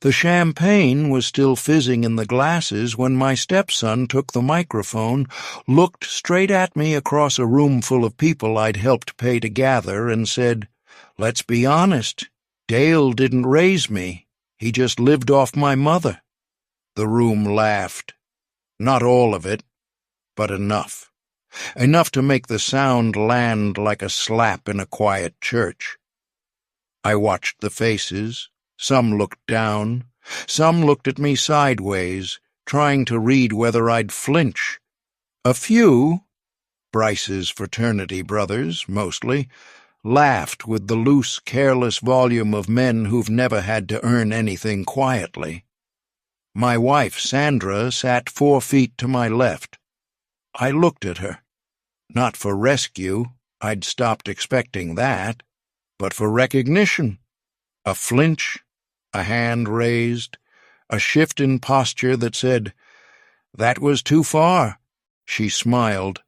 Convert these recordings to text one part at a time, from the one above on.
The champagne was still fizzing in the glasses when my stepson took the microphone, looked straight at me across a room full of people I'd helped pay to gather, and said, "Let's be honest. Dale didn't raise me. He just lived off my mother." The room laughed. Not all of it, but enough. Enough to make the sound land like a slap in a quiet church. I watched the faces. Some looked down. Some looked at me sideways, trying to read whether I'd flinch. A few, Bryce's fraternity brothers, mostly, laughed with the loose, careless volume of men who've never had to earn anything quietly. My wife, Sandra, sat 4 feet to my left. I looked at her. Not for rescue, I'd stopped expecting that, but for recognition. A flinch, a hand raised, a shift in posture that said, "That was too far." She smiled.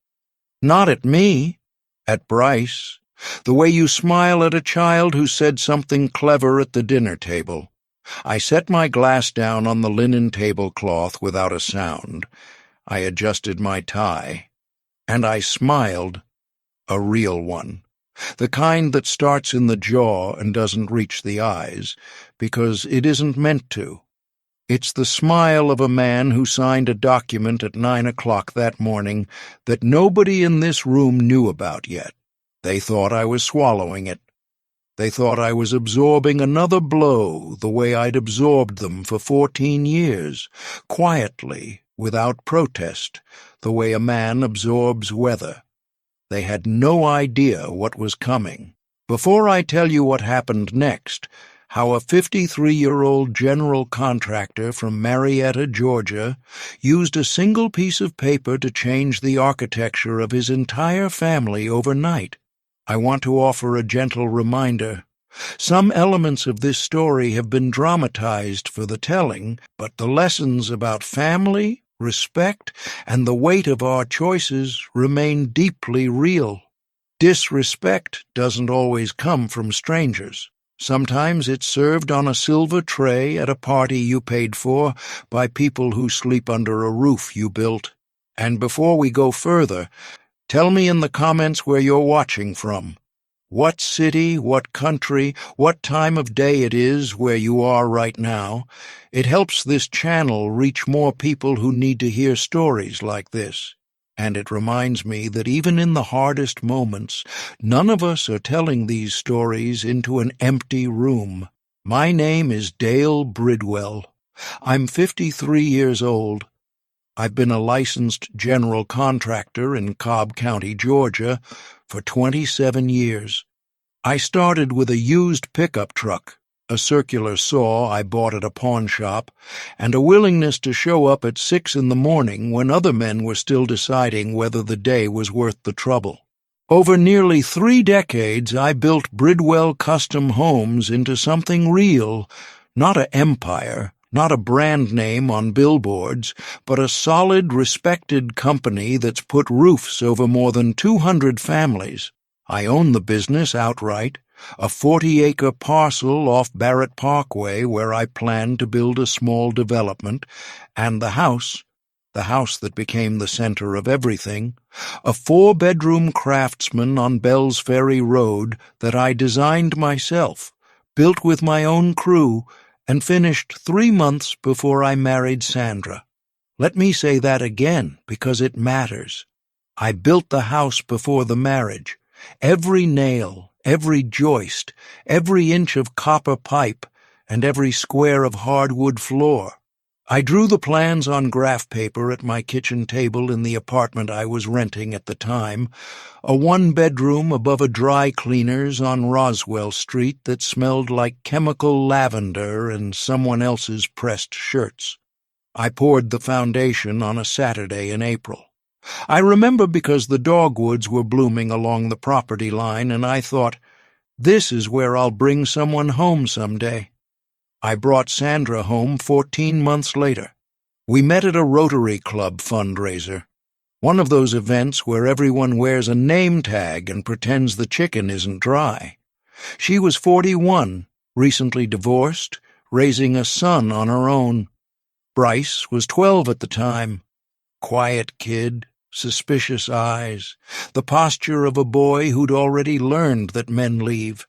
Not at me, at Bryce, the way you smile at a child who said something clever at the dinner table. I set my glass down on the linen tablecloth without a sound. I adjusted my tie, and I smiled, a real one. The kind that starts in the jaw and doesn't reach the eyes, because it isn't meant to. It's the smile of a man who signed a document at 9 o'clock that morning that nobody in this room knew about yet. They thought I was swallowing it. They thought I was absorbing another blow the way I'd absorbed them for 14 years, quietly, without protest, the way a man absorbs weather. They had no idea what was coming. Before I tell you what happened next, how a 53-year-old general contractor from Marietta, Georgia, used a single piece of paper to change the architecture of his entire family overnight, I want to offer a gentle reminder. Some elements of this story have been dramatized for the telling, but the lessons about family, respect, and the weight of our choices remain deeply real. Disrespect doesn't always come from strangers. Sometimes it's served on a silver tray at a party you paid for by people who sleep under a roof you built. And before we go further, tell me in the comments where you're watching from. What city, what country, what time of day it is where you are right now. It helps this channel reach more people who need to hear stories like this. And it reminds me that even in the hardest moments, none of us are telling these stories into an empty room. My name is Dale Bridwell. I'm 53 years old. I've been a licensed general contractor in Cobb County, Georgia, for 27 years. I started with a used pickup truck, a circular saw I bought at a pawn shop, and a willingness to show up at 6 in the morning when other men were still deciding whether the day was worth the trouble. Over nearly 3 decades, I built Bridwell Custom Homes into something real, not an empire, not a brand name on billboards, but a solid, respected company that's put roofs over more than 200 families. I own the business outright, a 40-acre parcel off Barrett Parkway where I plan to build a small development, and the house that became the center of everything, a 4-bedroom craftsman on Bells Ferry Road that I designed myself, built with my own crew, and finished 3 months before I married Sandra. Let me say that again, because it matters. I built the house before the marriage. Every nail, every joist, every inch of copper pipe, and every square of hardwood floor. I drew the plans on graph paper at my kitchen table in the apartment I was renting at the time, a 1-bedroom above a dry cleaner's on Roswell Street that smelled like chemical lavender and someone else's pressed shirts. I poured the foundation on a Saturday in April. I remember because the dogwoods were blooming along the property line, and I thought, this is where I'll bring someone home someday. I brought Sandra home 14 months later. We met at a Rotary Club fundraiser, one of those events where everyone wears a name tag and pretends the chicken isn't dry. She was 41, recently divorced, raising a son on her own. Bryce was 12 at the time. Quiet kid, suspicious eyes, the posture of a boy who'd already learned that men leave.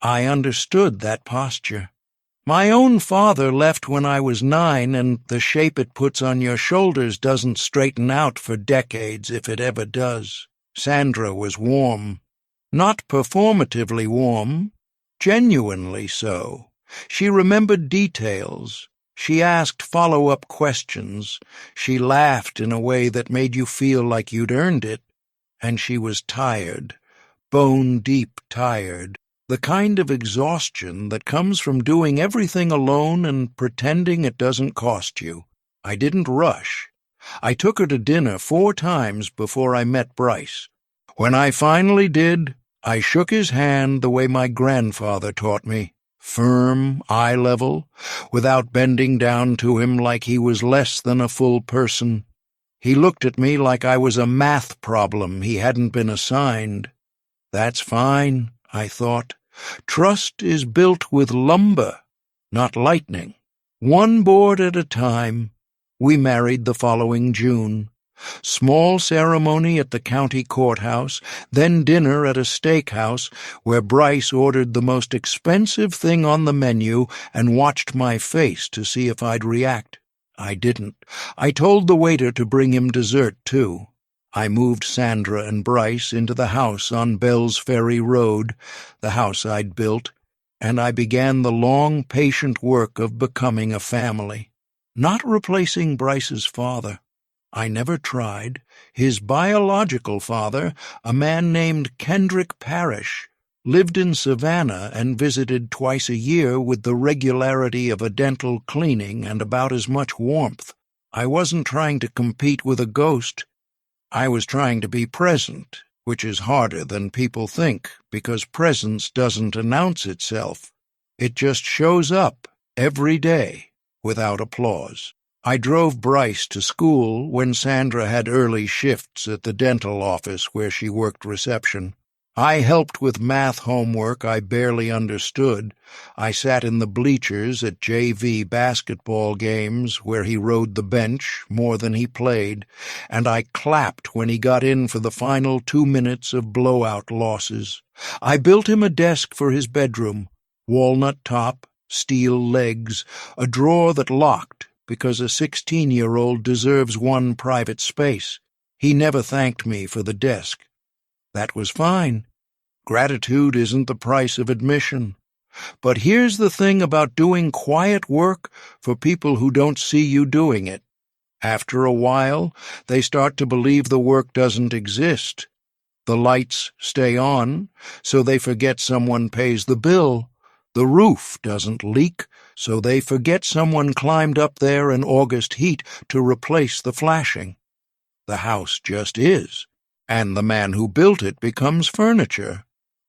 I understood that posture. My own father left when I was 9, and the shape it puts on your shoulders doesn't straighten out for decades, if it ever does. Sandra was warm. Not performatively warm, genuinely so. She remembered details. She asked follow-up questions. She laughed in a way that made you feel like you'd earned it. And she was tired, bone-deep tired. The kind of exhaustion that comes from doing everything alone and pretending it doesn't cost you. I didn't rush. I took her to dinner 4 times before I met Bryce. When I finally did, I shook his hand the way my grandfather taught me, firm, eye level, without bending down to him like he was less than a full person. He looked at me like I was a math problem he hadn't been assigned. That's fine, I thought. Trust is built with lumber, not lightning. 1 board at a time. We married the following June. Small ceremony at the county courthouse, then dinner at a steakhouse where Bryce ordered the most expensive thing on the menu and watched my face to see if I'd react. I didn't. I told the waiter to bring him dessert, too. I moved Sandra and Bryce into the house on Bell's Ferry Road, the house I'd built, and I began the long, patient work of becoming a family. Not replacing Bryce's father. I never tried. His biological father, a man named Kendrick Parrish, lived in Savannah and visited twice a year with the regularity of a dental cleaning and about as much warmth. I wasn't trying to compete with a ghost. I was trying to be present, which is harder than people think, because presence doesn't announce itself. It just shows up every day without applause. I drove Bryce to school when Sandra had early shifts at the dental office where she worked reception. I helped with math homework I barely understood. I sat in the bleachers at JV basketball games where he rode the bench more than he played, and I clapped when he got in for the final 2 minutes of blowout losses. I built him a desk for his bedroom, walnut top, steel legs, a drawer that locked because a 16-year-old deserves one private space. He never thanked me for the desk. That was fine. Gratitude isn't the price of admission. But here's the thing about doing quiet work for people who don't see you doing it. After a while, they start to believe the work doesn't exist. The lights stay on, so they forget someone pays the bill. The roof doesn't leak, so they forget someone climbed up there in August heat to replace the flashing. The house just is, and the man who built it becomes furniture.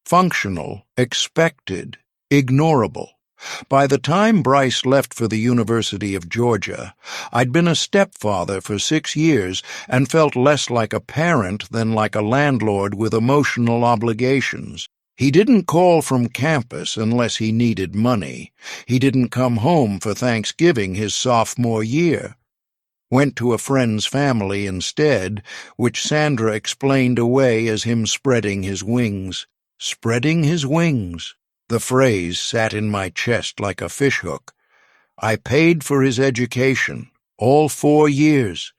Functional, expected, ignorable. By the time Bryce left for the University of Georgia, I'd been a stepfather for 6 years and felt less like a parent than like a landlord with emotional obligations. He didn't call from campus unless he needed money. He didn't come home for Thanksgiving his sophomore year. Went to a friend's family instead, which Sandra explained away as him spreading his wings. Spreading his wings. The phrase sat in my chest like a fishhook. I paid for his education, all 4 years.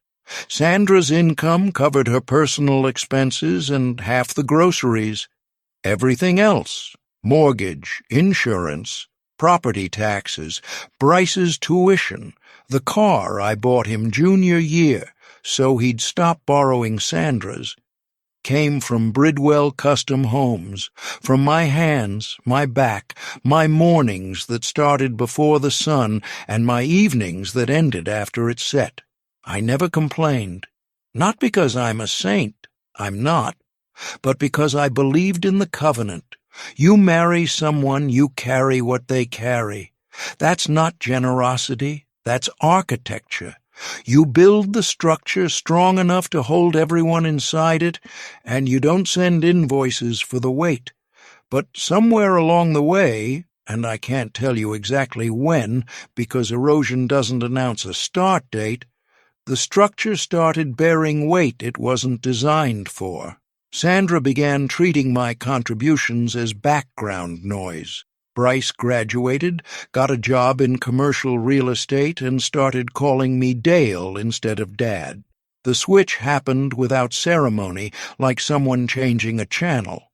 Sandra's income covered her personal expenses and half the groceries. Everything else, mortgage, insurance, property taxes, Bryce's tuition, the car I bought him junior year so he'd stop borrowing Sandra's, came from Bridwell Custom Homes, from my hands, my back, my mornings that started before the sun, and my evenings that ended after it set. I never complained. Not because I'm a saint, I'm not, but because I believed in the covenant. You marry someone, you carry what they carry. That's not generosity, that's architecture. You build the structure strong enough to hold everyone inside it, and you don't send invoices for the weight. But somewhere along the way, and I can't tell you exactly when because erosion doesn't announce a start date, the structure started bearing weight it wasn't designed for. Sandra began treating my contributions as background noise. Bryce graduated, got a job in commercial real estate, and started calling me Dale instead of Dad. The switch happened without ceremony, like someone changing a channel.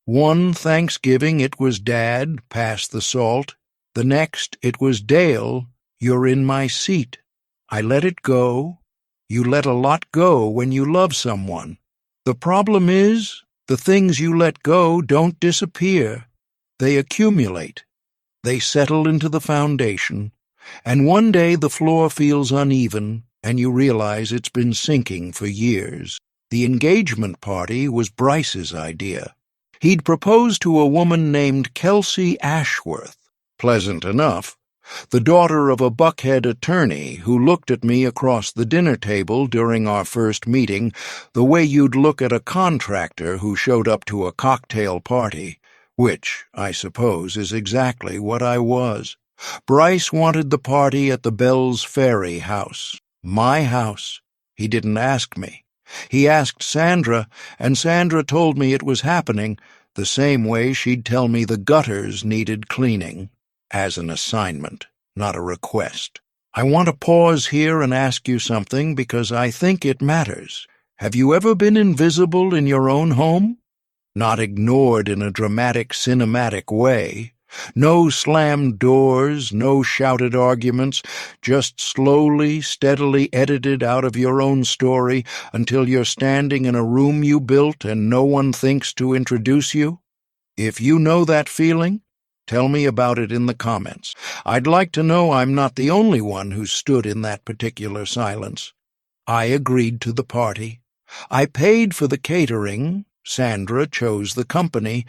One Thanksgiving it was Dad, pass the salt. The next it was Dale, you're in my seat. I let it go. You let a lot go when you love someone. The problem is, the things you let go don't disappear. They accumulate. They settle into the foundation, and one day the floor feels uneven, and you realize it's been sinking for years. The engagement party was Bryce's idea. He'd proposed to a woman named Kelsey Ashworth. Pleasant enough. The daughter of a Buckhead attorney who looked at me across the dinner table during our first meeting the way you'd look at a contractor who showed up to a cocktail party, which, I suppose, is exactly what I was. Bryce wanted the party at the Bells Ferry house. My house. He didn't ask me. He asked Sandra, and Sandra told me it was happening the same way she'd tell me the gutters needed cleaning. As an assignment, not a request. I want to pause here and ask you something because I think it matters. Have you ever been invisible in your own home? Not ignored in a dramatic, cinematic way. No slammed doors, no shouted arguments, just slowly, steadily edited out of your own story until you're standing in a room you built and no one thinks to introduce you? If you know that feeling, tell me about it in the comments. I'd like to know I'm not the only one who stood in that particular silence. I agreed to the party. I paid for the catering. Sandra chose the company,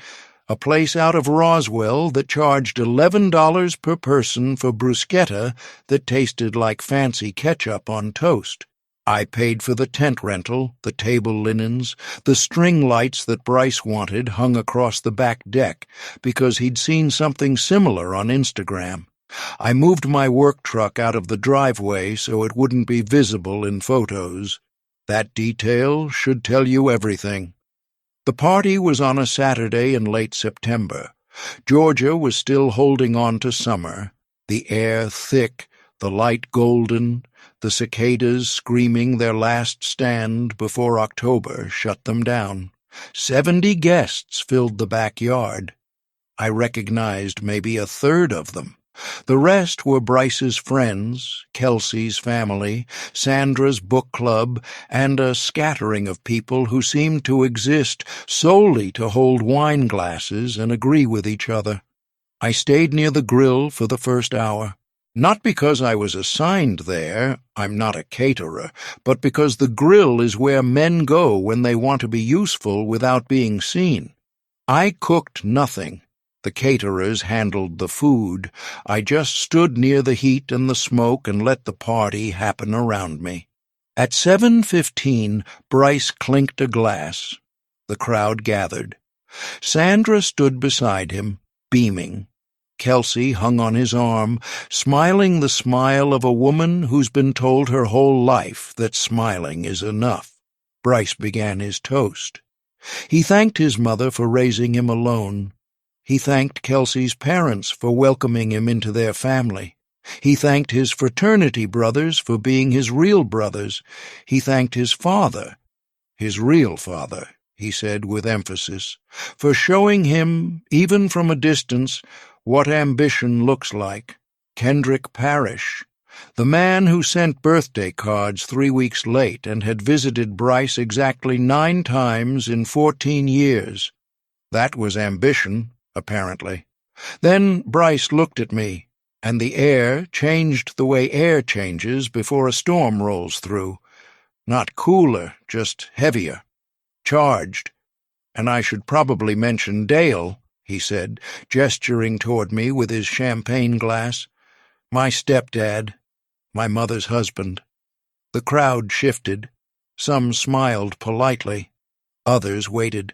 a place out of Roswell that charged $11 per person for bruschetta that tasted like fancy ketchup on toast. I paid for the tent rental, the table linens, the string lights that Bryce wanted hung across the back deck because he'd seen something similar on Instagram. I moved my work truck out of the driveway so it wouldn't be visible in photos. That detail should tell you everything. The party was on a Saturday in late September. Georgia was still holding on to summer, the air thick, the light golden, the cicadas screaming their last stand before October shut them down. 70 guests filled the backyard. I recognized maybe a third of them. The rest were Bryce's friends, Kelsey's family, Sandra's book club, and a scattering of people who seemed to exist solely to hold wine glasses and agree with each other. I stayed near the grill for the first hour. Not because I was assigned there, I'm not a caterer, but because the grill is where men go when they want to be useful without being seen. I cooked nothing. The caterers handled the food. I just stood near the heat and the smoke and let the party happen around me. At 7:15, Bryce clinked a glass. The crowd gathered. Sandra stood beside him, beaming. Kelsey hung on his arm, smiling the smile of a woman who's been told her whole life that smiling is enough. Bryce began his toast. He thanked his mother for raising him alone. He thanked Kelsey's parents for welcoming him into their family. He thanked his fraternity brothers for being his real brothers. He thanked his father, his real father, he said with emphasis, for showing him, even from a distance, what ambition looks like. Kendrick Parrish, the man who sent birthday cards 3 weeks late and had visited Bryce exactly 9 times in 14 years. That was ambition, apparently. Then Bryce looked at me, and the air changed the way air changes before a storm rolls through. Not cooler, just heavier. Charged. And I should probably mention Dale, he said, gesturing toward me with his champagne glass. My stepdad, my mother's husband. The crowd shifted. Some smiled politely. Others waited.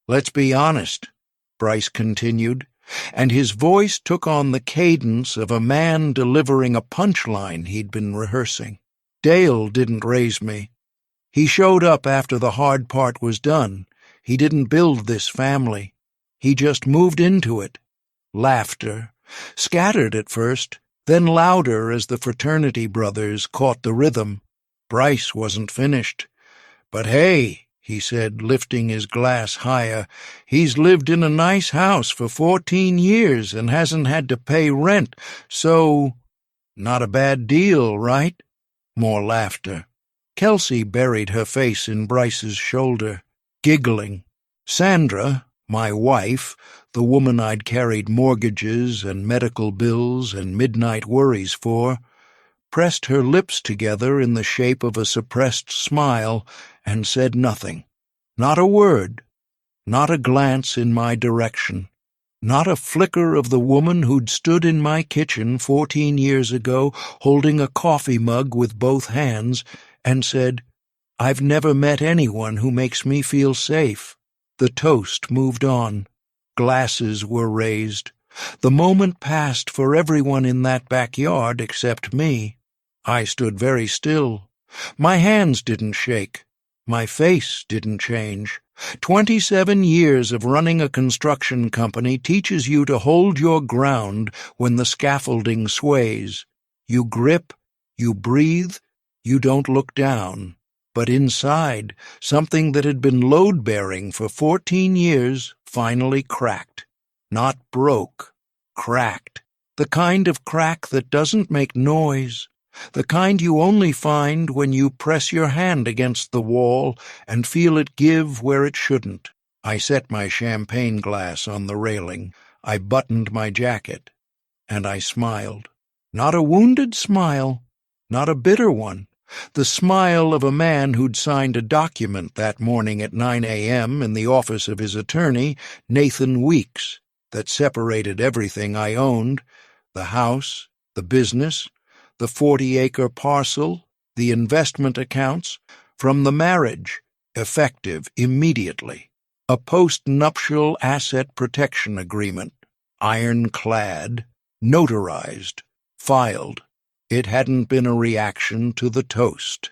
Let's be honest, Bryce continued. and his voice took on the cadence of a man delivering a punchline he'd been rehearsing. Dale didn't raise me. He showed up after the hard part was done. He didn't build this family. He just moved into it. Laughter, scattered at first, then louder as the fraternity brothers caught the rhythm. Bryce wasn't finished. "But hey," he said, lifting his glass higher, "he's lived in a nice house for 14 years and hasn't had to pay rent, so not a bad deal, right?" More laughter. Kelsey buried her face in Bryce's shoulder, giggling. Sandra, my wife, the woman I'd carried mortgages and medical bills and midnight worries for, pressed her lips together in the shape of a suppressed smile and said nothing. Not a word, not a glance in my direction, not a flicker of the woman who'd stood in my kitchen 14 years ago holding a coffee mug with both hands and said, "I've never met anyone who makes me feel safe." The toast moved on. Glasses were raised. The moment passed for everyone in that backyard except me. I stood very still. My hands didn't shake. My face didn't change. 27 years of running a construction company teaches you to hold your ground when the scaffolding sways. You grip, you breathe, you don't look down. But inside, something that had been load-bearing for 14 years finally cracked. Not broke, cracked. The kind of crack that doesn't make noise. The kind you only find when you press your hand against the wall and feel it give where it shouldn't. I set my champagne glass on the railing. I buttoned my jacket, and I smiled. Not a wounded smile, not a bitter one. The smile of a man who'd signed a document that morning at 9 a.m. in the office of his attorney, Nathan Weeks, that separated everything I owned, the house, the business, the 40-acre parcel, the investment accounts, from the marriage, effective immediately. A post-nuptial asset protection agreement, ironclad, notarized, filed. It hadn't been a reaction to the toast.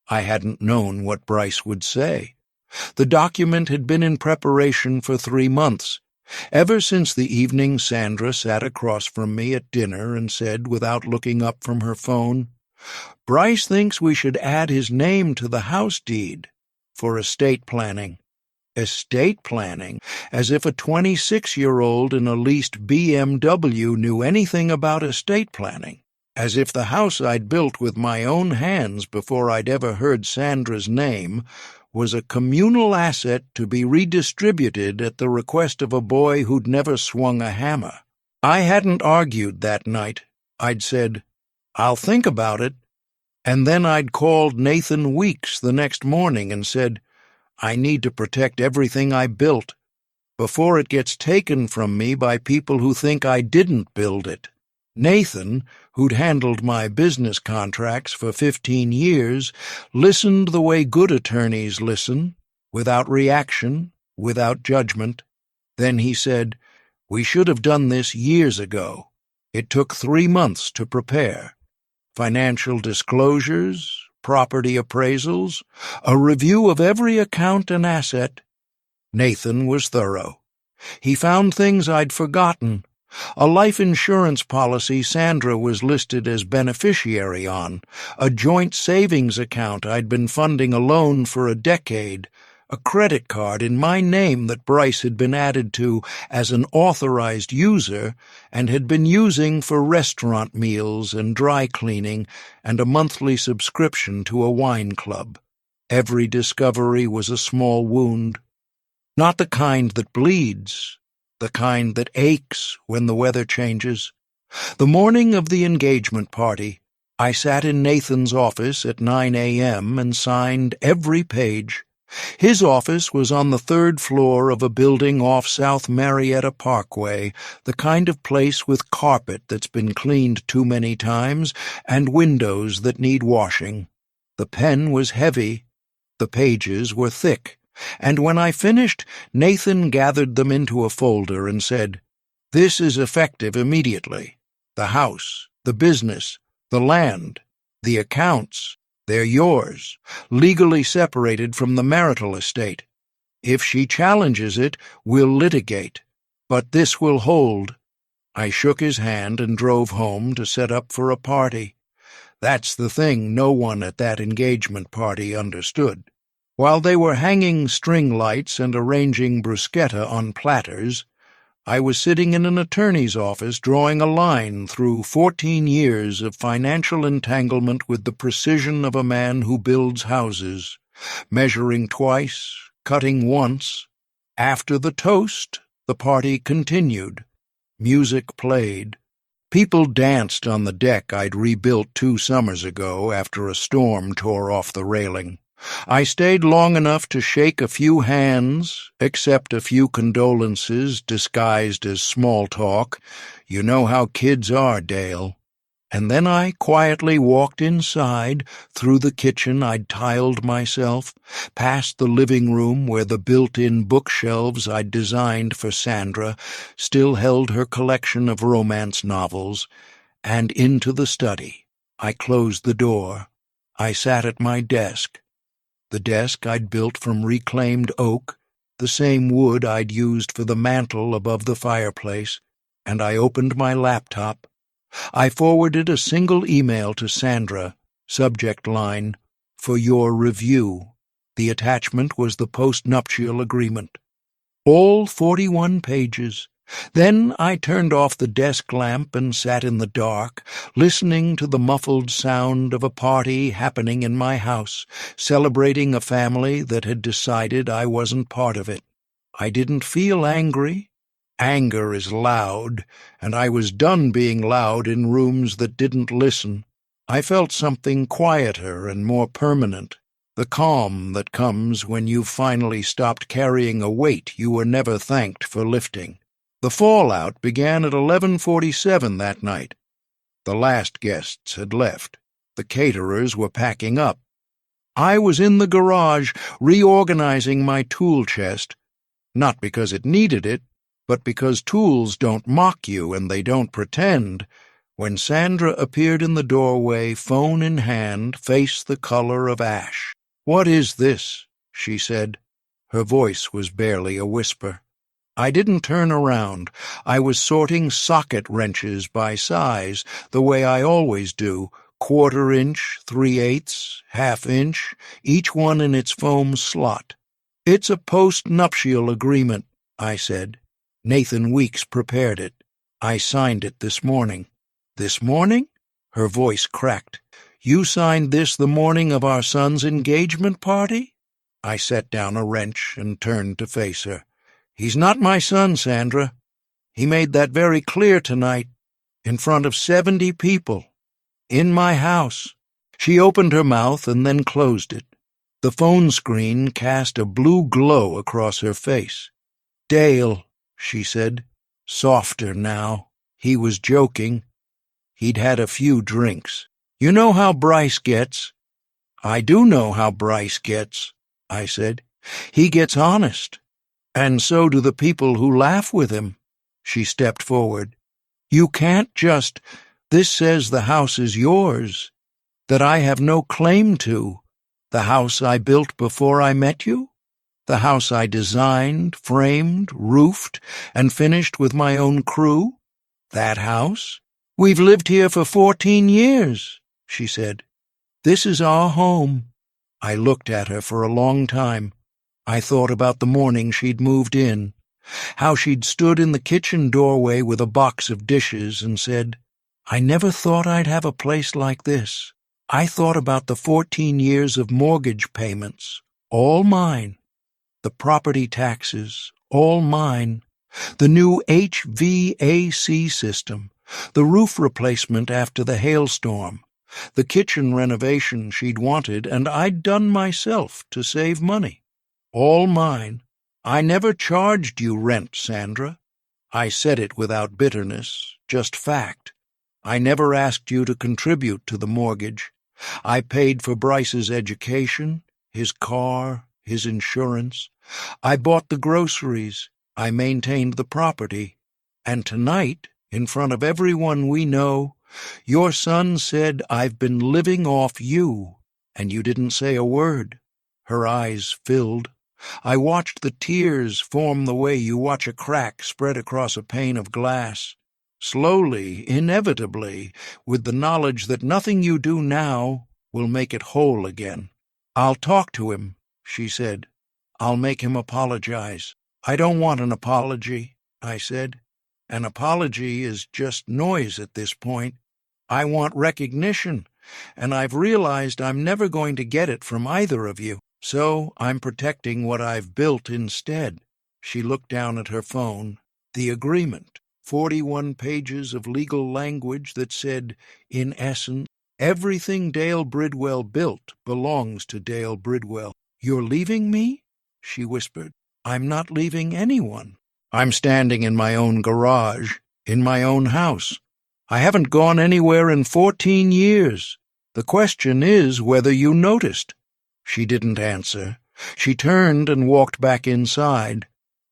I hadn't known what Bryce would say. The document had been in preparation for 3 months. Ever since the evening Sandra sat across from me at dinner and said, without looking up from her phone, "Bryce thinks we should add his name to the house deed for estate planning." Estate planning, as if a 26-year-old in a leased BMW knew anything about estate planning. As if the house I'd built with my own hands before I'd ever heard Sandra's name was a communal asset to be redistributed at the request of a boy who'd never swung a hammer. I hadn't argued that night. I'd said, "I'll think about it," and then I'd called Nathan Weeks the next morning and said, "I need to protect everything I built before it gets taken from me by people who think I didn't build it." Nathan, who'd handled my business contracts for 15 years, listened the way good attorneys listen, without reaction, without judgment. Then he said, "We should have done this years ago. It took 3 months to prepare. Financial disclosures, property appraisals, a review of every account and asset." Nathan was thorough. He found things I'd forgotten. A life insurance policy Sandra was listed as beneficiary on, a joint savings account I'd been funding alone for a decade, a credit card in my name that Bryce had been added to as an authorized user and had been using for restaurant meals and dry cleaning and a monthly subscription to a wine club. Every discovery was a small wound. Not the kind that bleeds, the kind that aches when the weather changes. The morning of the engagement party, I sat in Nathan's office at 9 a.m. and signed every page. His office was on the 3rd floor of a building off South Marietta Parkway, the kind of place with carpet that's been cleaned too many times and windows that need washing. The pen was heavy, the pages were thick, and when I finished, Nathan gathered them into a folder and said, This is effective immediately. The house, the business, the land, the accounts, they're yours, legally separated from the marital estate. If she challenges it, we'll litigate. But this will hold." I shook his hand and drove home to set up for a party. That's the thing no one at that engagement party understood. While they were hanging string lights and arranging bruschetta on platters, I was sitting in an attorney's office drawing a line through 14 years of financial entanglement with the precision of a man who builds houses, measuring twice, cutting once. After the toast, the party continued. Music played. People danced on the deck I'd rebuilt 2 summers ago after a storm tore off the railing. I stayed long enough to shake a few hands, accept a few condolences disguised as small talk. You know how kids are, Dale. And then I quietly walked inside, through the kitchen I'd tiled myself, past the living room where the built-in bookshelves I'd designed for Sandra still held her collection of romance novels, and into the study. I closed the door. I sat at my desk. The desk I'd built from reclaimed oak, the same wood I'd used for the mantel above the fireplace, and I opened my laptop. I forwarded a single email to Sandra, subject line, "For your review." The attachment was the post-nuptial agreement. All 41 pages. Then I turned off the desk lamp and sat in the dark, listening to the muffled sound of a party happening in my house, celebrating a family that had decided I wasn't part of it. I didn't feel angry. Anger is loud, and I was done being loud in rooms that didn't listen. I felt something quieter and more permanent, the calm that comes when you've finally stopped carrying a weight you were never thanked for lifting. The fallout began at 11:47 that night. The last guests had left. The caterers were packing up. I was in the garage reorganizing my tool chest, not because it needed it, but because tools don't mock you and they don't pretend, when Sandra appeared in the doorway, phone in hand, face the color of ash. "What is this?" she said. Her voice was barely a whisper. I didn't turn around. I was sorting socket wrenches by size, the way I always do, 1/4 inch, 3/8, 1/2 inch, each one in its foam slot. "It's a post-nuptial agreement," I said. "Nathan Weeks prepared it. I signed it this morning." "This morning?" Her voice cracked. "You signed this the morning of our son's engagement party?" I set down a wrench and turned to face her. "He's not my son, Sandra. He made that very clear tonight, in front of 70 people, in my house." She opened her mouth and then closed it. The phone screen cast a blue glow across her face. "Dale," she said, softer now. He was joking. He'd had a few drinks. "You know how Bryce gets." "I do know how Bryce gets," I said. "He gets honest. And so do the people who laugh with him." She stepped forward. "You can't just— This says the house is yours, that I have no claim to. The house I built before I met you? The house I designed, framed, roofed, and finished with my own crew? That house? We've lived here for 14 years, she said. This is our home." I looked at her for a long time. I thought about the morning she'd moved in, how she'd stood in the kitchen doorway with a box of dishes and said, "I never thought I'd have a place like this." I thought about the 14 years of mortgage payments, all mine, the property taxes, all mine, the new HVAC system, the roof replacement after the hailstorm, the kitchen renovation she'd wanted and I'd done myself to save money. All mine. I never charged you rent, Sandra. I said it without bitterness, just fact. I never asked you to contribute to the mortgage. I paid for Bryce's education, his car, his insurance. I bought the groceries. I maintained the property. And tonight, in front of everyone we know, your son said, I've been living off you, and you didn't say a word. Her eyes filled. I watched the tears form the way you watch a crack spread across a pane of glass. Slowly, inevitably, with the knowledge that nothing you do now will make it whole again. I'll talk to him, she said. I'll make him apologize. I don't want an apology, I said. An apology is just noise at this point. I want recognition, and I've realized I'm never going to get it from either of you. So I'm protecting what I've built instead. She looked down at her phone. The agreement. 41 pages of legal language that said, in essence, everything Dale Bridwell built belongs to Dale Bridwell. You're leaving me? She whispered. I'm not leaving anyone. I'm standing in my own garage, in my own house. I haven't gone anywhere in 14 years. The question is whether you noticed. She didn't answer. She turned and walked back inside.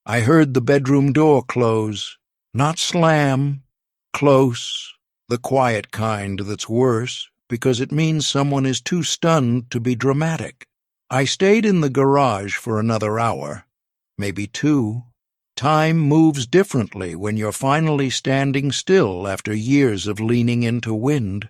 I heard the bedroom door close. Not slam. Close. The quiet kind that's worse, because it means someone is too stunned to be dramatic. I stayed in the garage for another hour. Maybe 2. Time moves differently when you're finally standing still after years of leaning into wind.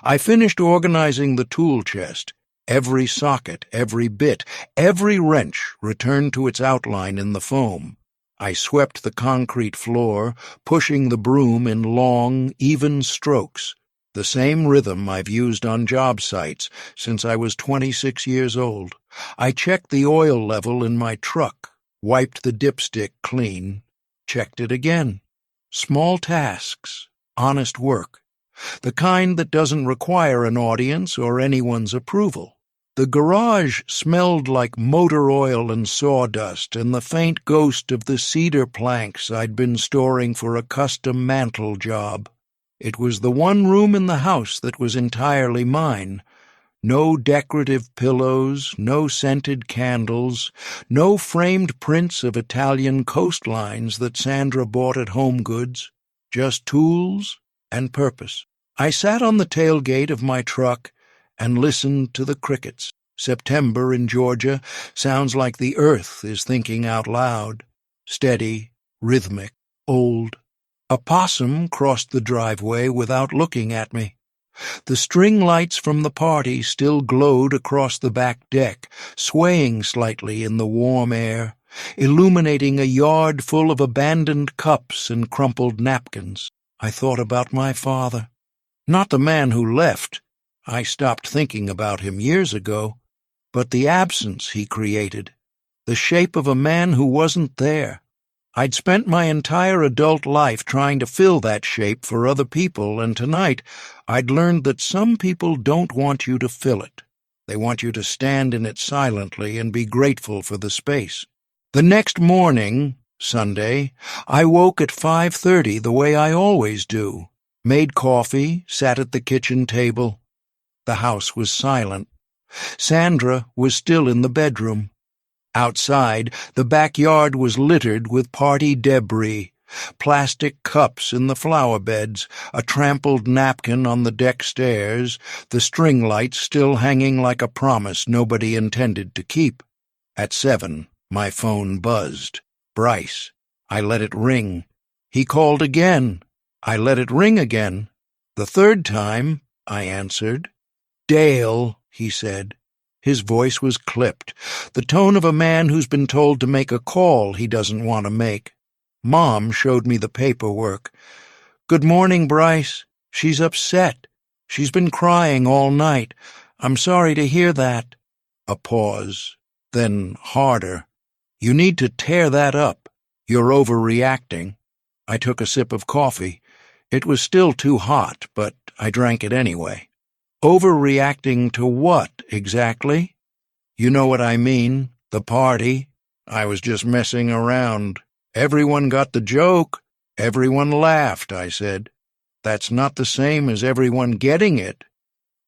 I finished organizing the tool chest. Every socket, every bit, every wrench returned to its outline in the foam. I swept the concrete floor, pushing the broom in long, even strokes, the same rhythm I've used on job sites since I was 26 years old. I checked the oil level in my truck, wiped the dipstick clean, checked it again. Small tasks, honest work, the kind that doesn't require an audience or anyone's approval. The garage smelled like motor oil and sawdust and the faint ghost of the cedar planks I'd been storing for a custom mantel job. It was the one room in the house that was entirely mine. No decorative pillows, no scented candles, no framed prints of Italian coastlines that Sandra bought at Home Goods, just tools and purpose. I sat on the tailgate of my truck and listened to the crickets. September in Georgia sounds like the earth is thinking out loud. Steady, rhythmic, old. A possum crossed the driveway without looking at me. The string lights from the party still glowed across the back deck, swaying slightly in the warm air, illuminating a yard full of abandoned cups and crumpled napkins. I thought about my father. Not the man who left. I stopped thinking about him years ago. But the absence he created, the shape of a man who wasn't there. I'd spent my entire adult life trying to fill that shape for other people, and tonight I'd learned that some people don't want you to fill it. They want you to stand in it silently and be grateful for the space. The next morning, Sunday, I woke at 5:30 the way I always do, made coffee, sat at the kitchen table. The house was silent. Sandra was still in the bedroom. Outside, the backyard was littered with party debris, plastic cups in the flower beds, a trampled napkin on the deck stairs, the string lights still hanging like a promise nobody intended to keep. At 7, my phone buzzed. Bryce. I let it ring. He called again. I let it ring again. The third time, I answered. Dale, he said. His voice was clipped, the tone of a man who's been told to make a call he doesn't want to make. Mom showed me the paperwork. Good morning, Bryce. She's upset. She's been crying all night. I'm sorry to hear that. A pause. Then harder. You need to tear that up. You're overreacting. I took a sip of coffee. It was still too hot, but I drank it anyway. Overreacting to what, exactly? You know what I mean, the party. I was just messing around. Everyone got the joke. Everyone laughed, I said. That's not the same as everyone getting it.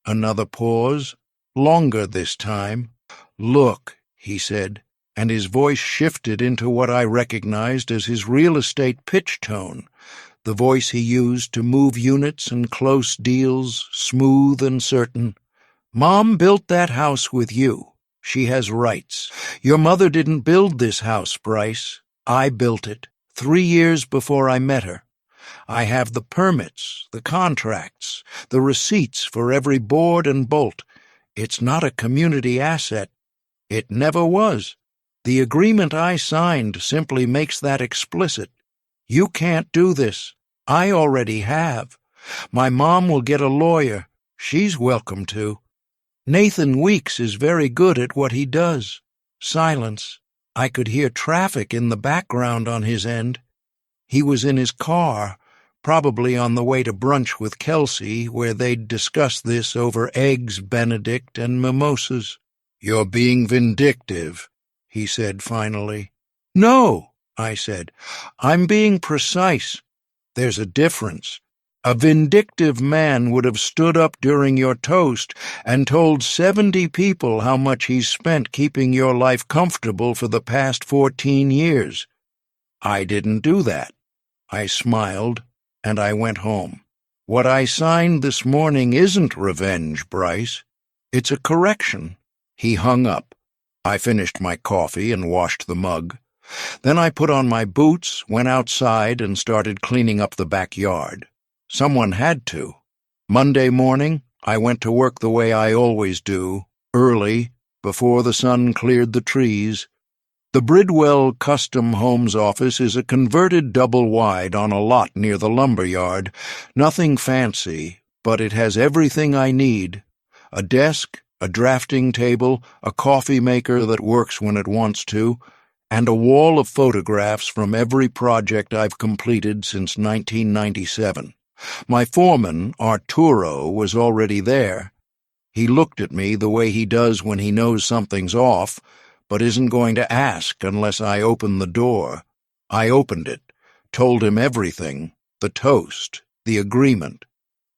Another pause, longer this time. Look, he said, and his voice shifted into what I recognized as his real estate pitch tone, the voice he used to move units and close deals, smooth and certain. "Mom built that house with you. She has rights. Your mother didn't build this house, Bryce. I built it, 3 years before I met her. I have the permits, the contracts, the receipts for every board and bolt. It's not a community asset. It never was. The agreement I signed simply makes that explicit. You can't do this. I already have. My mom will get a lawyer. She's welcome to. Nathan Weeks is very good at what he does." Silence. I could hear traffic in the background on his end. He was in his car, probably on the way to brunch with Kelsey, where they'd discuss this over eggs Benedict and mimosas. "You're being vindictive," he said finally. "No," I said. "I'm being precise. There's a difference. A vindictive man would have stood up during your toast and told 70 people how much he's spent keeping your life comfortable for the past 14 years. I didn't do that. I smiled, and I went home. What I signed this morning isn't revenge, Bryce. It's a correction." He hung up. I finished my coffee and washed the mug. Then I put on my boots, went outside, and started cleaning up the backyard. Someone had to. Monday morning, I went to work the way I always do, early, before the sun cleared the trees. The Bridwell Custom Homes office is a converted double-wide on a lot near the lumber yard. Nothing fancy, but it has everything I need. A desk, a drafting table, a coffee maker that works when it wants to, and a wall of photographs from every project I've completed since 1997. My foreman, Arturo, was already there. He looked at me the way he does when he knows something's off, but isn't going to ask unless I open the door. I opened it, told him everything, the toast, the agreement,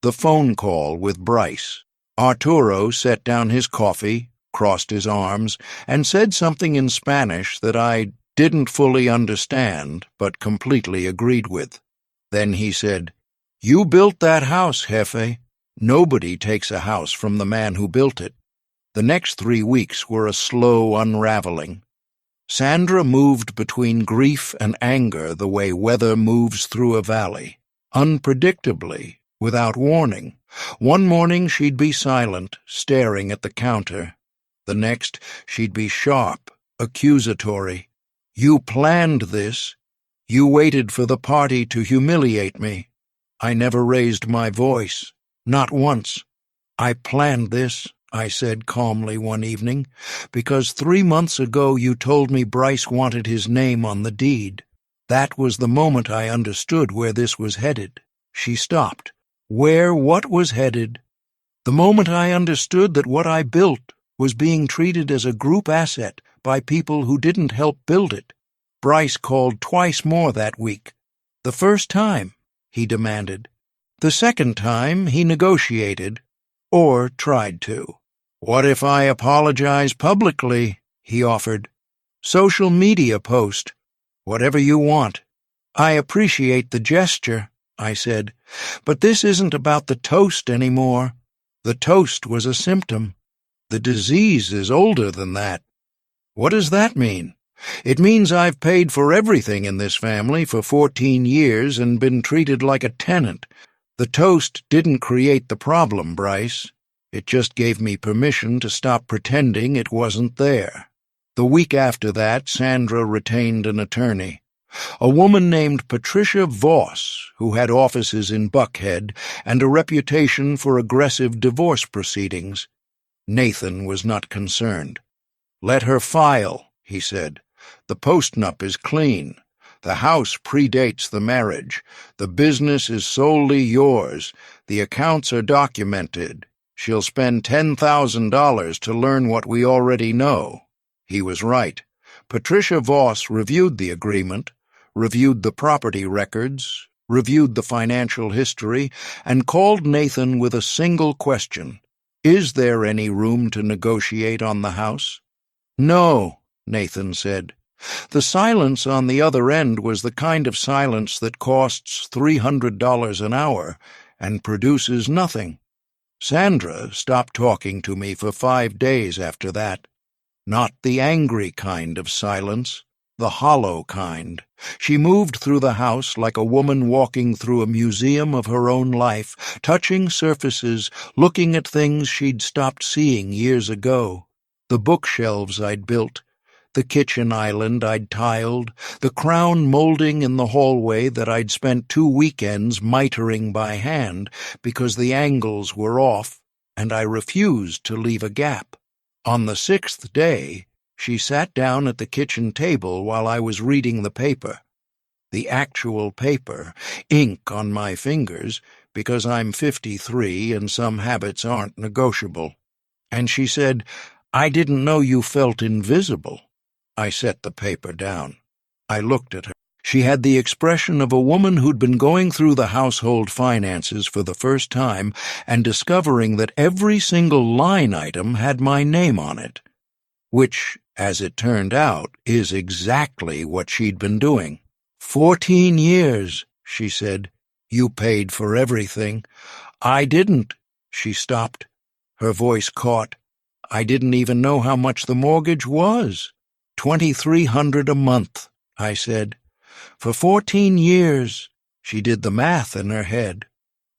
the phone call with Bryce. Arturo set down his coffee, crossed his arms, and said something in Spanish that I didn't fully understand, but completely agreed with. Then he said, "You built that house, Jefe. Nobody takes a house from the man who built it." The next 3 weeks were a slow unraveling. Sandra moved between grief and anger the way weather moves through a valley, unpredictably, without warning. One morning she'd be silent, staring at the counter. The next, she'd be sharp, accusatory. "You planned this. You waited for the party to humiliate me." I never raised my voice, not once. "I planned this," I said calmly one evening, "because 3 months ago you told me Bryce wanted his name on the deed. That was the moment I understood where this was headed." She stopped. Where what was headed? The moment I understood that what I built was being treated as a group asset by people who didn't help build it. Bryce called twice more that week. The first time, he demanded. The second time, he negotiated, or tried to. "What if I apologize publicly?" he offered. "Social media post. Whatever you want." "I appreciate the gesture," I said, "but this isn't about the toast anymore. The toast was a symptom. The disease is older than that." "What does that mean?" "It means I've paid for everything in this family for 14 years and been treated like a tenant. The toast didn't create the problem, Bryce. It just gave me permission to stop pretending it wasn't there." The week after that, Sandra retained an attorney. A woman named Patricia Voss, who had offices in Buckhead and a reputation for aggressive divorce proceedings. Nathan was not concerned. "Let her file," he said. "The postnup is clean. The house predates the marriage. The business is solely yours. The accounts are documented. She'll spend $10,000 to learn what we already know." He was right. Patricia Voss reviewed the agreement, reviewed the property records, reviewed the financial history, and called Nathan with a single question. "Is there any room to negotiate on the house?" "No," Nathan said. The silence on the other end was the kind of silence that costs $300 an hour and produces nothing. Sandra stopped talking to me for 5 days after that. Not the angry kind of silence, the hollow kind. She moved through the house like a woman walking through a museum of her own life, touching surfaces, looking at things she'd stopped seeing years ago. The bookshelves I'd built, the kitchen island I'd tiled, the crown molding in the hallway that I'd spent 2 weekends mitering by hand because the angles were off and I refused to leave a gap. On the 6th day, she sat down at the kitchen table while I was reading the paper. The actual paper, ink on my fingers, because I'm 53 and some habits aren't negotiable. And she said, "I didn't know you felt invisible." I set the paper down. I looked at her. She had the expression of a woman who'd been going through the household finances for the first time and discovering that every single line item had my name on it, which, as it turned out, is exactly what she'd been doing. 14 years, she said. You paid for everything. I didn't. She stopped. Her voice caught. I didn't even know how much the mortgage was. $2,300 a month, I said. For 14 years, she did the math in her head.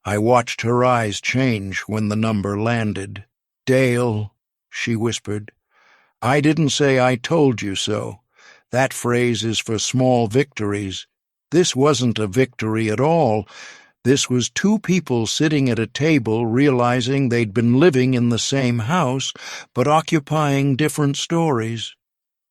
I watched her eyes change when the number landed. Dale, she whispered. I didn't say I told you so. That phrase is for small victories. This wasn't a victory at all. This was 2 people sitting at a table realizing they'd been living in the same house, but occupying different stories.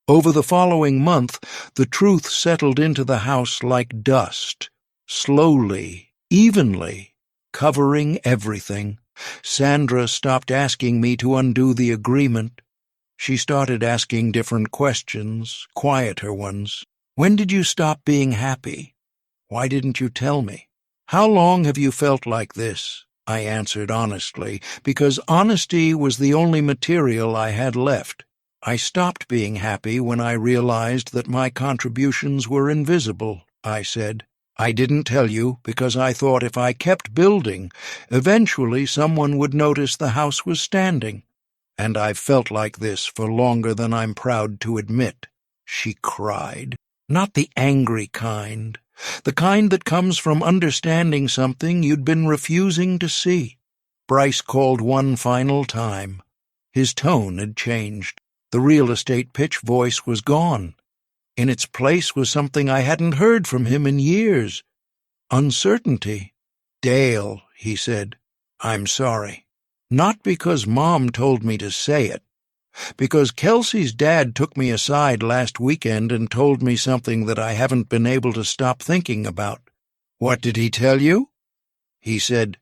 Over the following month, the truth settled into the house like dust, slowly, evenly, covering everything. Sandra stopped asking me to undo the agreement. She started asking different questions, quieter ones. When did you stop being happy? Why didn't you tell me? How long have you felt like this? I answered honestly, because honesty was the only material I had left. I stopped being happy when I realized that my contributions were invisible, I said. I didn't tell you because I thought if I kept building, eventually someone would notice the house was standing. And I've felt like this for longer than I'm proud to admit, she cried. Not the angry kind, the kind that comes from understanding something you'd been refusing to see. Bryce called one final time. His tone had changed. The real estate pitch voice was gone. In its place was something I hadn't heard from him in years. Uncertainty. Dale, he said, I'm sorry. Not because Mom told me to say it. Because Kelsey's dad took me aside last weekend and told me something that I haven't been able to stop thinking about. What did he tell you? He said,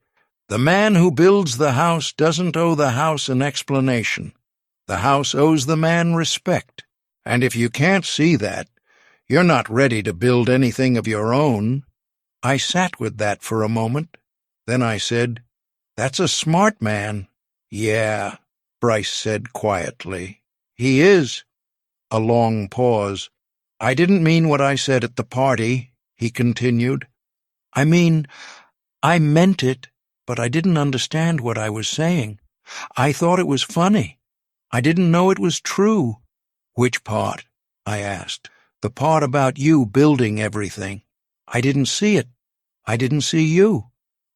the man who builds the house doesn't owe the house an explanation. The house owes the man respect. And if you can't see that, you're not ready to build anything of your own. I sat with that for a moment. Then I said, that's a smart man. Yeah, Bryce said quietly. He is. A long pause. I didn't mean what I said at the party, he continued. I meant it, but I didn't understand what I was saying. I thought it was funny. I didn't know it was true. Which part? I asked. The part about you building everything. I didn't see it. I didn't see you.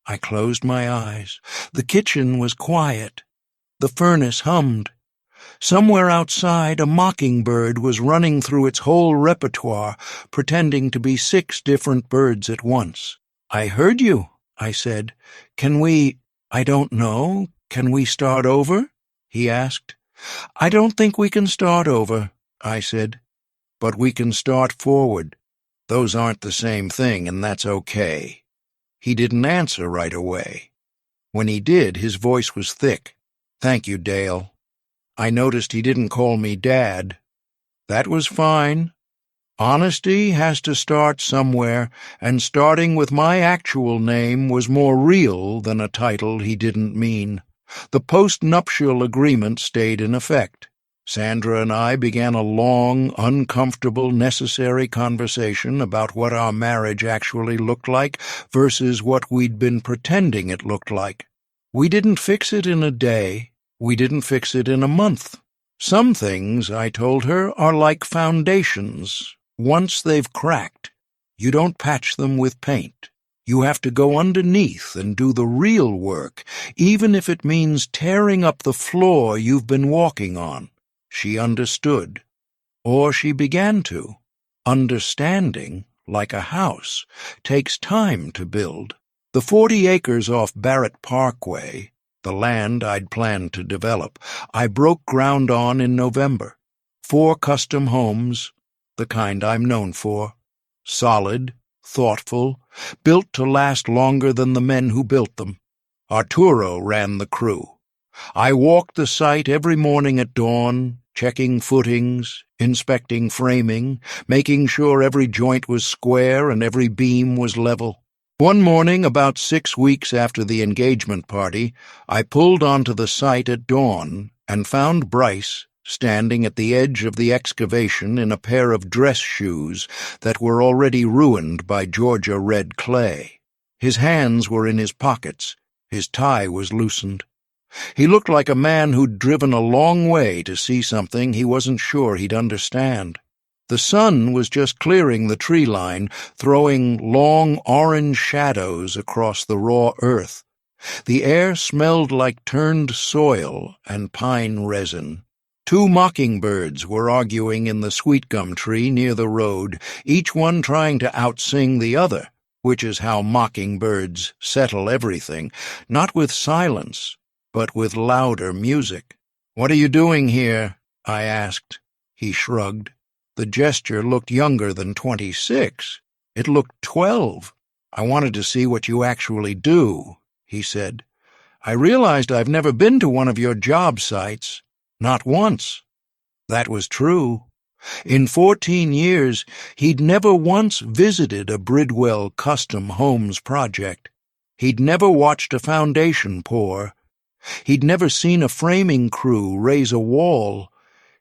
I closed my eyes. The kitchen was quiet. The furnace hummed. Somewhere outside, a mockingbird was running through its whole repertoire, pretending to be 6 different birds at once. I heard you, I said. I don't know, can we start over? He asked. I don't think we can start over, I said. But we can start forward. Those aren't the same thing, and that's okay. He didn't answer right away. When he did, his voice was thick. Thank you, Dale. I noticed he didn't call me Dad. That was fine. Honesty has to start somewhere, and starting with my actual name was more real than a title he didn't mean. The post-nuptial agreement stayed in effect. Sandra and I began a long, uncomfortable, necessary conversation about what our marriage actually looked like versus what we'd been pretending it looked like. We didn't fix it in a day. We didn't fix it in a month. Some things, I told her, are like foundations. Once they've cracked, you don't patch them with paint. You have to go underneath and do the real work, even if it means tearing up the floor you've been walking on. She understood, or she began to. Understanding, like a house, takes time to build. The 40 acres off Barrett Parkway, the land I'd planned to develop, I broke ground on in November. 4 custom homes, the kind I'm known for. Solid, thoughtful, built to last longer than the men who built them. Arturo ran the crew. I walked the site every morning at dawn, checking footings, inspecting framing, making sure every joint was square and every beam was level. One morning, about 6 weeks after the engagement party, I pulled onto the site at dawn and found Bryce standing at the edge of the excavation in a pair of dress shoes that were already ruined by Georgia red clay. His hands were in his pockets. His tie was loosened. He looked like a man who'd driven a long way to see something he wasn't sure he'd understand. The sun was just clearing the tree line, throwing long orange shadows across the raw earth. The air smelled like turned soil and pine resin. 2 mockingbirds were arguing in the sweet gum tree near the road, each one trying to outsing the other, which is how mockingbirds settle everything, not with silence, but with louder music. "What are you doing here?" I asked. He shrugged. The gesture looked younger than 26. It looked 12. "I wanted to see what you actually do," he said. "I realized I've never been to one of your job sites. Not once." That was true. In 14 years, he'd never once visited a Bridwell Custom Homes project. He'd never watched a foundation pour. He'd never seen a framing crew raise a wall.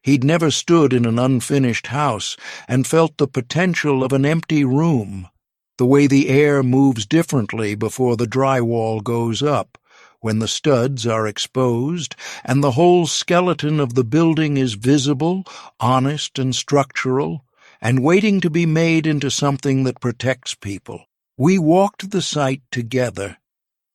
He'd never stood in an unfinished house and felt the potential of an empty room, the way the air moves differently before the drywall goes up, when the studs are exposed and the whole skeleton of the building is visible, honest and structural, and waiting to be made into something that protects people. We walked the site together.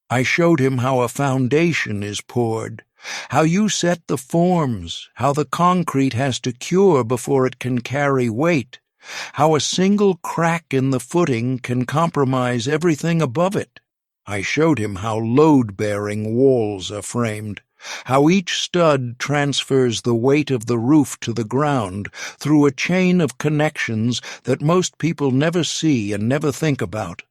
I showed him how a foundation is poured, how you set the forms, how the concrete has to cure before it can carry weight, how a single crack in the footing can compromise everything above it. I showed him how load-bearing walls are framed, how each stud transfers the weight of the roof to the ground through a chain of connections that most people never see and never think about.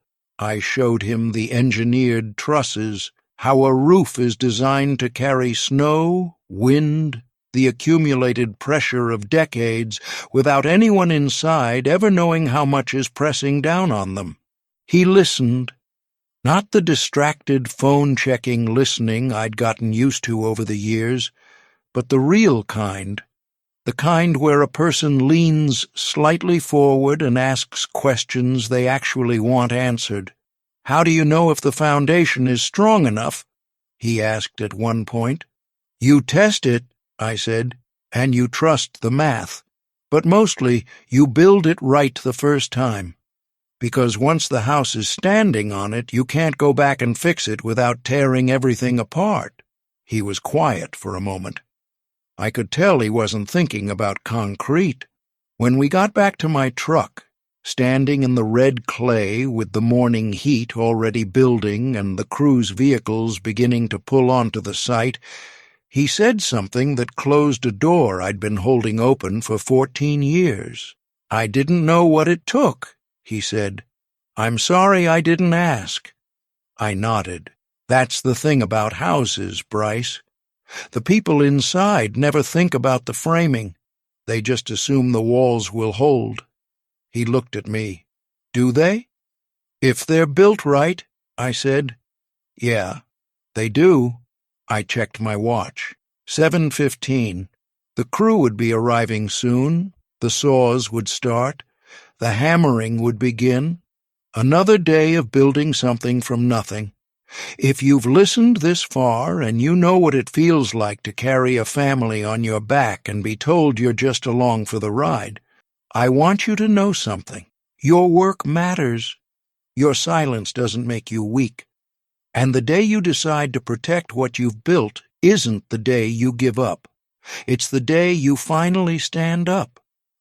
I showed him the engineered trusses, how a roof is designed to carry snow, wind, the accumulated pressure of decades, without anyone inside ever knowing how much is pressing down on them. He listened. Not the distracted, phone-checking listening I'd gotten used to over the years, but the real kind. The kind where a person leans slightly forward and asks questions they actually want answered. "How do you know if the foundation is strong enough?" he asked at one point. "You test it," I said, "and you trust the math. But mostly, you build it right the first time. Because once the house is standing on it, you can't go back and fix it without tearing everything apart." He was quiet for a moment. I could tell he wasn't thinking about concrete. When we got back to my truck, standing in the red clay with the morning heat already building and the crew's vehicles beginning to pull onto the site, he said something that closed a door I'd been holding open for 14 years. "I didn't know what it took," he said. "I'm sorry I didn't ask." I nodded. "That's the thing about houses, Bryce. The people inside never think about the framing. They just assume the walls will hold." He looked at me. "Do they?" "If they're built right," I said. "Yeah, they do." I checked my watch. 7:15. The crew would be arriving soon, the saws would start, the hammering would begin. Another day of building something from nothing. If you've listened this far and you know what it feels like to carry a family on your back and be told you're just along for the ride, I want you to know something. Your work matters. Your silence doesn't make you weak. And the day you decide to protect what you've built isn't the day you give up. It's the day you finally stand up.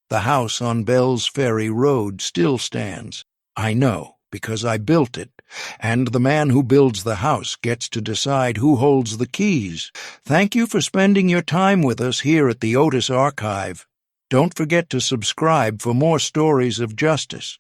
The house on Bell's Ferry Road still stands. I know, because I built it, and the man who builds the house gets to decide who holds the keys. Thank you for spending your time with us here at the Otis Archive. Don't forget to subscribe for more stories of justice.